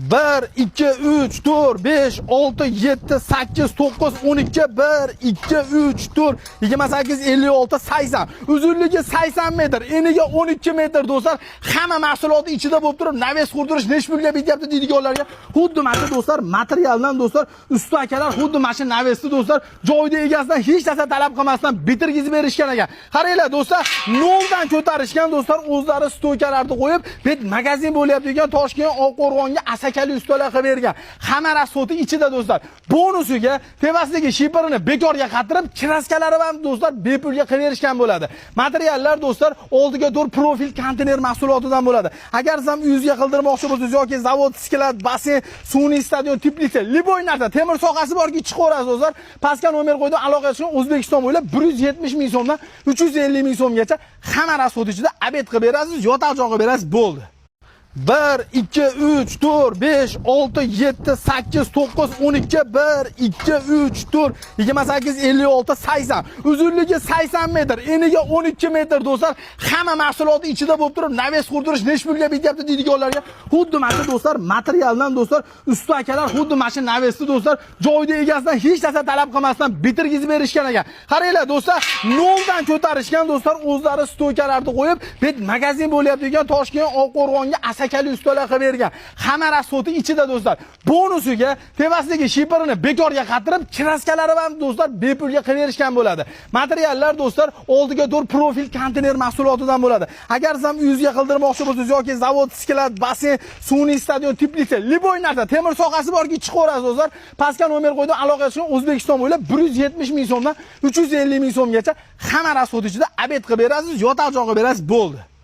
1, 2, 3, 4, 5, 6, 7, 8, 9, 12, 1, 2, 3, 4, 28, 56, 80. Uzunligi 80 metr, eniga 12 metr do'stlar. Hamma mahsuloti ichida bo'lib turib, naves qurdirish necha pulga bityapti deydiganlarga xuddi mana do'stlar, materialdan do'stlar, usta akalar xuddi mana shu navesni do'stlar, joyida egasidan hech narsa talab qilmasdan bitirgizib berishgan ekan. Qaranglar do'stlar, noldan ko'tarishgan do'stlar, o'zlari stoykalarni qo'yib, bet magazin bo'lyapti degan Toshkent Oqqo'rg'onga asakali ustalar qilib bergan. Hamma rasoti ichida do'stlar. Bonusiga tevasidagi shiperini bekorga qatirib, kiraskalari ham do'stlar bepulga qilib berishgan bo'ladi. Materiallar do'stlar oldiga to'r profil konteyner mahsulotidan bo'ladi. Agar siz ham uyingizga qildirmoqchi bo'lsangiz yoki zavod, sklat, basseyn, sun'iy stadion tiplisi, liboy narsa, temir sohasi borki chiqaverasiz do'stlar. Pastga nomer qo'ydim, aloqa qilishni O'zbekiston bo'ylab 170 ming so'mdan 350 ming so'mgacha hamma rasot ichida abed qilib berasiz, yotoq joy qilib berasiz, bo'ldi. 1, 2, 3, 4, 5, 6, 7, 8, 9, 12, 1, 2, 3, 4, 28, 56, 80. Uzunligi 80 metr, eniga 12 metr do'stlar. Hamma mahsuloti ichida bo'lib turib, naves qurdirish necha pulga bityapti deydiganlarga xuddi mana shu do'stlar, materialdan do'stlar, usta akalar xuddi mana shu navesni do'stlar, joyida egasidan hech narsa talab qilmasdan bitirgizib berishgan ekan. Qaranglar do'stlar, noldan ko'tarishgan do'stlar, o'zlari stoykalarni qo'yib, bet magazin bo'lyapti degan Toshkent Oqqo'rg'onga asakali ustalar qilib bergan. Hamma rasoti ichida do'stlar. Bonusiga tevasidagi shiperini bekorga qatirib, kiraskalari ham do'stlar bepulga qilib berishgan bo'ladi. Materiallar do'stlar oldiga to'r profil konteyner mahsulotidan bo'ladi. Agar siz ham uyingizga qildirmoqchi bo'lsangiz yoki zavod, sklat, basseyn, sun'iy stadion tiplisi, liboy narsa, temir sohasi borki chiqaverasiz do'stlar. Pastga nomer qo'ydim, aloqa qilishni O'zbekiston bo'ylab 170 ming so'mdan 350 ming so'mgacha hamma rasot ichida abed qilib berasiz, yotoq joy qilib berasiz, bo'ldi.